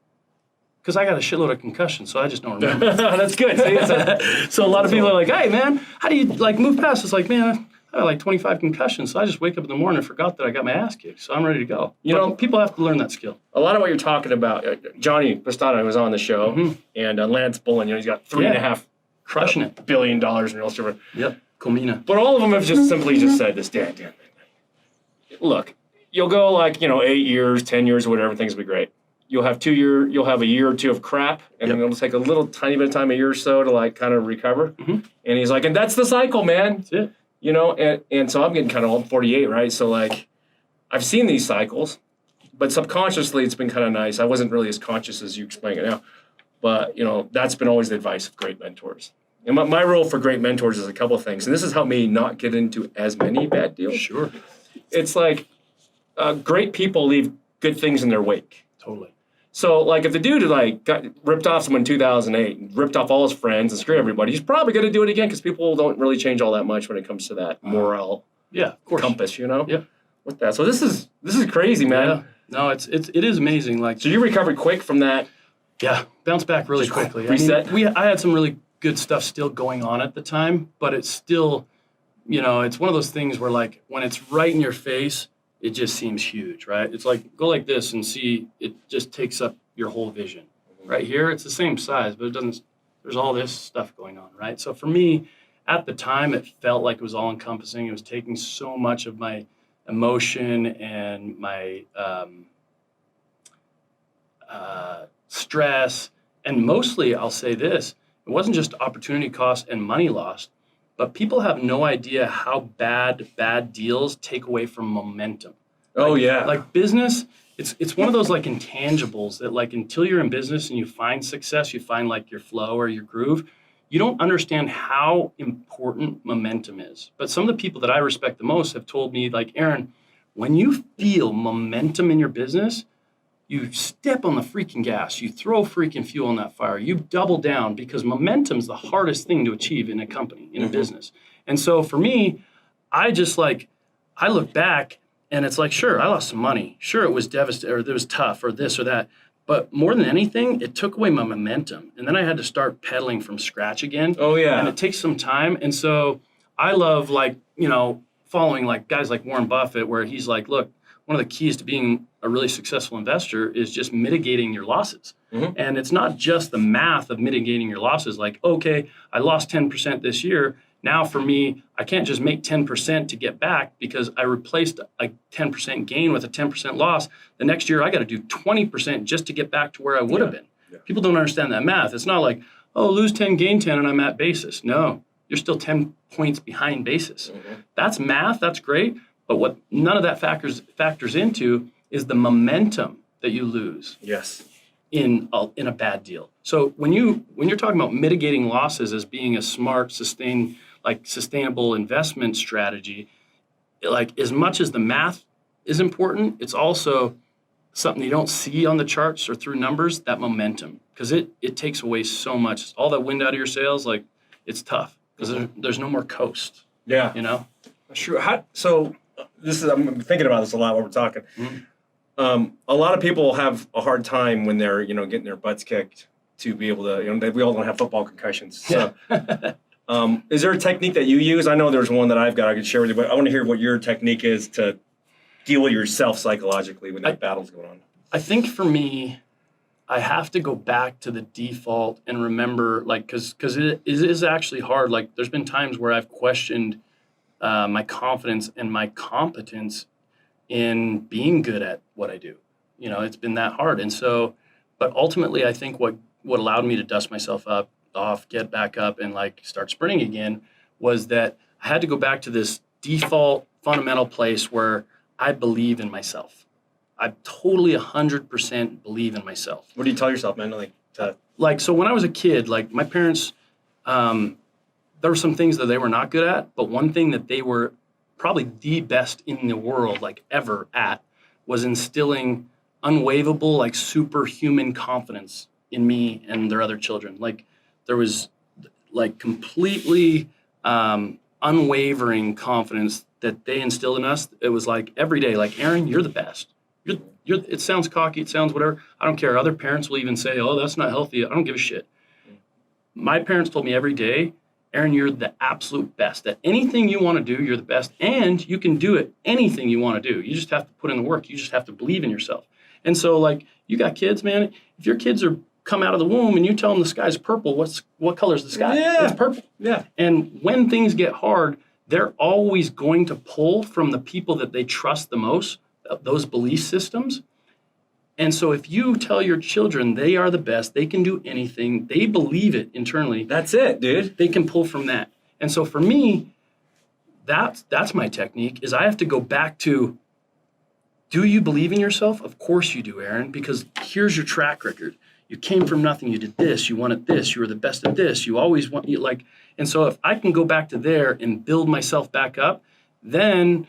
Speaker 3: because I got a shitload of concussions, so I just don't remember.
Speaker 2: That's good.
Speaker 3: So a lot of people are like, hey, man, how do you like move past? It's like, man, I had like 25 concussions, so I just wake up in the morning and forgot that I got my ass kicked, so I'm ready to go. But people have to learn that skill.
Speaker 2: A lot of what you're talking about, Johnny Pistano was on the show, and Lance Bullen, he's got $3.5 billion in real estate.
Speaker 3: Yep, Comina.
Speaker 2: But all of them have just simply just said this, Dan, look, you'll go like, 8 years, 10 years, or whatever, things will be great. You'll have a year or two of crap, and then it'll take a little tiny bit of time, a year or so, to like kind of recover. Mm-hmm. And he's like, and that's the cycle, man.
Speaker 3: That's it.
Speaker 2: And so I'm getting kind of old, 48, right? So like, I've seen these cycles, but subconsciously it's been kind of nice. I wasn't really as conscious as you explain it now, but that's been always the advice of great mentors. And my role for great mentors is a couple of things, and this has helped me not get into as many bad deals.
Speaker 3: Sure.
Speaker 2: It's like great people leave good things in their wake.
Speaker 3: Totally.
Speaker 2: So, like, if the dude like got ripped off someone in 2008, and ripped off all his friends and screwed everybody, he's probably going to do it again because people don't really change all that much when it comes to that morale
Speaker 3: of course.
Speaker 2: Compass,
Speaker 3: Yeah.
Speaker 2: With that. So this is crazy, man.
Speaker 3: Yeah. No, it is amazing. Like,
Speaker 2: so you recovered quick from that?
Speaker 3: Yeah, bounced back really quickly.
Speaker 2: Reset?
Speaker 3: I had some really good stuff still going on at the time, but it's still, it's one of those things where like when it's right in your face, it just seems huge, right? It's like, go like this and see, it just takes up your whole vision. Right here, it's the same size, but there's all this stuff going on, right? So for me, at the time, it felt like it was all encompassing. It was taking so much of my emotion and my stress. And mostly, I'll say this, it wasn't just opportunity cost and money lost, but people have no idea how bad deals take away from momentum. Like business, it's one of those like intangibles that like until you're in business and you find success, you find like your flow or your groove, you don't understand how important momentum is. But some of the people that I respect the most have told me like, Aaron, when you feel momentum in your business, you step on the freaking gas, you throw freaking fuel on that fire, you double down because momentum's the hardest thing to achieve in a company, in a business. And so for me, I look back and it's like, sure, I lost some money. Sure, it was devastating or it was tough or this or that. But more than anything, it took away my momentum. And then I had to start pedaling from scratch again.
Speaker 2: Oh, yeah.
Speaker 3: And it takes some time. And so I love following like guys like Warren Buffett where he's like, look, one of the keys to being a really successful investor is just mitigating your losses. Mm-hmm. And it's not just the math of mitigating your losses. Like, okay, I lost 10% this year. Now for me, I can't just make 10% to get back because I replaced a 10% gain with a 10% loss. The next year, I got to do 20% just to get back to where I would have been. Yeah. People don't understand that math. It's not like, oh, lose 10, gain 10, and I'm at basis. No, you're still 10 points behind basis. Mm-hmm. That's math. That's great. But what none of that factors into is the momentum that you lose.
Speaker 2: Yes.
Speaker 3: In a bad deal. So when you're talking about mitigating losses as being a smart, sustainable investment strategy, like as much as the math is important, it's also something you don't see on the charts or through numbers, that momentum, because it takes away so much. All that wind out of your sails, like it's tough because there's no more coast.
Speaker 2: Yeah. Sure. I'm thinking about this a lot while we're talking. A lot of people have a hard time when they're, getting their butts kicked to be able to, we all don't have football concussions. So, is there a technique that you use? I know there's one that I've got I could share with you, but I want to hear what your technique is to deal with yourself psychologically when that battle's going on.
Speaker 3: I think for me, I have to go back to the default and remember, like, because it is actually hard. Like, there's been times where I've questioned my confidence and my competence in being good at what I do. It's been that hard. And so, but ultimately, I think what allowed me to dust myself off, get back up, and like start sprinting again was that I had to go back to this default fundamental place where I believe in myself. I totally 100% believe in myself.
Speaker 2: What do you tell yourself, man?
Speaker 3: So when I was a kid, like my parents, there were some things that they were not good at, but one thing that they were probably the best in the world, like ever at, was instilling unwaverable, like superhuman confidence in me and their other children. Like there was like completely unwavering confidence that they instilled in us. It was like every day, like, Aaron, you're the best. It sounds cocky, it sounds whatever. I don't care. Other parents will even say, oh, that's not healthy. I don't give a shit. My parents told me every day, Aaron, you're the absolute best. At anything you want to do, you're the best. And you can do it, anything you want to do. You just have to put in the work. You just have to believe in yourself. And so, like, you got kids, man. If your kids come out of the womb and you tell them the sky's purple, what color is the sky?
Speaker 2: Yeah.
Speaker 3: It's purple.
Speaker 2: Yeah.
Speaker 3: And when things get hard, they're always going to pull from the people that they trust the most, those belief systems. And so if you tell your children they are the best, they can do anything, they believe it internally.
Speaker 2: That's it, dude.
Speaker 3: They can pull from that. And so for me, that's my technique, is I have to go back to, do you believe in yourself? Of course you do, Aaron, because here's your track record. You came from nothing, you did this, you wanted this, you were the best at this, you always want, and so if I can go back to there and build myself back up, then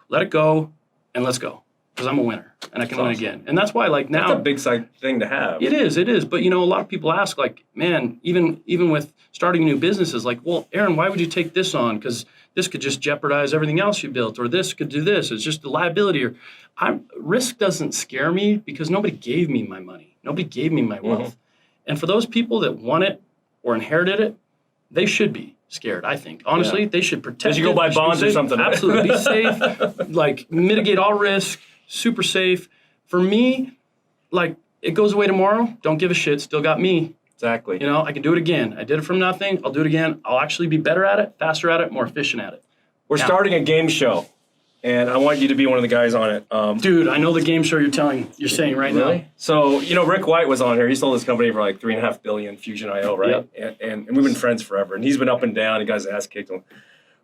Speaker 3: let it go and let's go, because I'm a winner and I can win again. And that's why, like, now,
Speaker 2: that's a big thing to have.
Speaker 3: It is. But, a lot of people ask, like, man, even with starting new businesses, like, well, Aaron, why would you take this on? Because this could just jeopardize everything else you built, or this could do this. It's just a liability. Or risk doesn't scare me because nobody gave me my money. Nobody gave me my wealth. And for those people that want it or inherited it, they should be scared, I think. Honestly, they should protect it.
Speaker 2: They should go buy bonds or something.
Speaker 3: Absolutely. Be safe, like, mitigate all risk, super safe. For me, like, it goes away tomorrow, don't give a shit, still got me.
Speaker 2: Exactly.
Speaker 3: I can do it again. I did it from nothing, I'll do it again. I'll actually be better at it, faster at it, more efficient at it.
Speaker 2: We're starting a game show, and I want you to be one of the guys on it.
Speaker 3: Dude, I know the game show you're saying right now.
Speaker 2: So, Rick White was on here. He sold his company for like $3.5 billion, Fusion IO, right?
Speaker 3: Yep.
Speaker 2: And we've been friends forever. And he's been up and down. He got his ass kicked.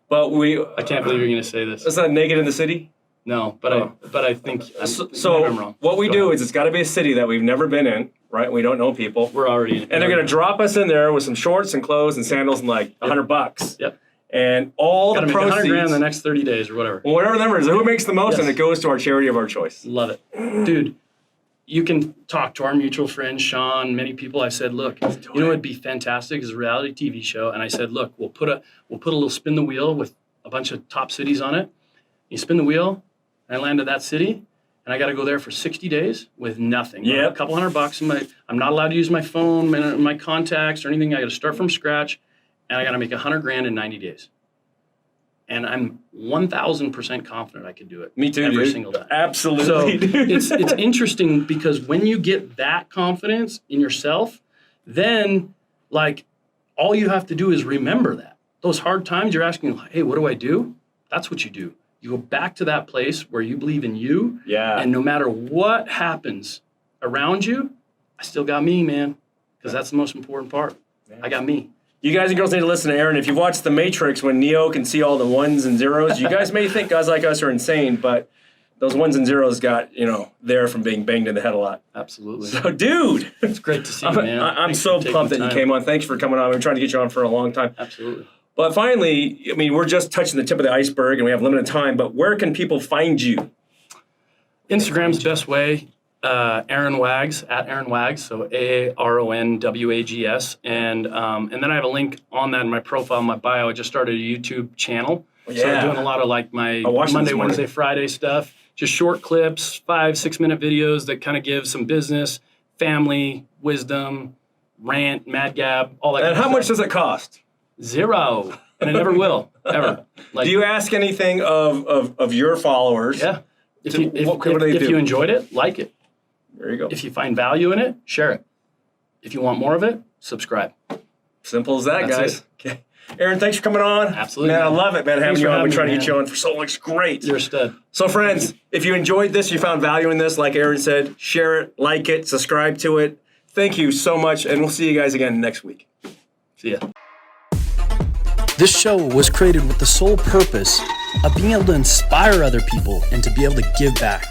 Speaker 2: But
Speaker 3: I can't believe you're going to say this.
Speaker 2: Is that Naked in the City?
Speaker 3: No, but I think
Speaker 2: so.
Speaker 3: I'm wrong.
Speaker 2: What we do is it's got to be a city that we've never been in, right? We don't know people.
Speaker 3: We're already in it.
Speaker 2: And they're going to drop us in there with some shorts and clothes and sandals and like $100.
Speaker 3: Yep.
Speaker 2: And all
Speaker 3: Gotta
Speaker 2: the
Speaker 3: make
Speaker 2: proceeds,
Speaker 3: $100,000 in the next 30 days or whatever.
Speaker 2: Well, whatever the number is, who makes the most,
Speaker 3: Yes.
Speaker 2: and it goes to our charity of our choice.
Speaker 3: Love it. Dude, you can talk to our mutual friend, Sean, many people. I said, look, you know what would be fantastic is a reality TV show. And I said, look, we'll put a little spin the wheel with a bunch of top cities on it. You spin the wheel, and I land at that city, and I got to go there for 60 days with nothing.
Speaker 2: Yep.
Speaker 3: A couple $100 I'm not allowed to use my phone, my contacts, or anything. I got to start from scratch, and I got to make $100,000 in 90 days. And I'm 1,000% confident I could do it.
Speaker 2: Me too,
Speaker 3: every
Speaker 2: dude.
Speaker 3: single time.
Speaker 2: Absolutely.
Speaker 3: So it's interesting because when you get that confidence in yourself, then like all you have to do is remember that. Those hard times you're asking, hey, what do I do? That's what you do. You go back to that place where you believe in you.
Speaker 2: Yeah.
Speaker 3: And no matter what happens around you, I still got me, man. Because that's the most important part. Yeah. I got me.
Speaker 2: You guys and girls need to listen to Aaron. If you've watched The Matrix, when Neo can see all the ones and zeros, you guys may think guys like us are insane, but those ones and zeros got, there from being banged in the head a lot.
Speaker 3: Absolutely.
Speaker 2: So, dude.
Speaker 3: It's great to see you, man.
Speaker 2: I'm so pumped that you came on. Thanks for coming on. We've been trying to get you on for a long time.
Speaker 3: Absolutely.
Speaker 2: But finally, we're just touching the tip of the iceberg, and we have limited time, but where can people find you?
Speaker 3: Instagram's the best way. Aaron Wags, at Aaron Wags, so AARONWAGS. And then I have a link on that in my profile, in my bio. I just started a YouTube channel. So
Speaker 2: Yeah.
Speaker 3: doing a lot of like my
Speaker 2: I watched it
Speaker 3: Monday,
Speaker 2: this morning.
Speaker 3: Wednesday, Friday stuff. Just short clips, 5-6 minute videos that kind of give some business, family, wisdom, rant, mad gab, all that.
Speaker 2: And
Speaker 3: kind
Speaker 2: how
Speaker 3: of
Speaker 2: much
Speaker 3: stuff.
Speaker 2: does it cost?
Speaker 3: Zero. And it never will, ever. Like,
Speaker 2: Do you ask anything of your followers?
Speaker 3: yeah. If
Speaker 2: So
Speaker 3: you, if,
Speaker 2: what do they
Speaker 3: if
Speaker 2: do?
Speaker 3: you enjoyed it, like it.
Speaker 2: There you go.
Speaker 3: If you find value in it, share it. If you want more of it, subscribe.
Speaker 2: Simple as that,
Speaker 3: That's
Speaker 2: guys. Okay. Aaron, thanks for coming on.
Speaker 3: Absolutely,
Speaker 2: Man, I
Speaker 3: man.
Speaker 2: love it, man, having
Speaker 3: Thanks
Speaker 2: you
Speaker 3: for
Speaker 2: on. We
Speaker 3: having
Speaker 2: try to
Speaker 3: me,
Speaker 2: get you
Speaker 3: man.
Speaker 2: on for so long. It's great.
Speaker 3: You're a stud.
Speaker 2: So, friends, if you enjoyed this, you found value in this, like Aaron said, share it, like it, subscribe to it. Thank you so much, and we'll see you guys again next week.
Speaker 3: See ya.
Speaker 1: This show was created with the sole purpose of being able to inspire other people and to be able to give back.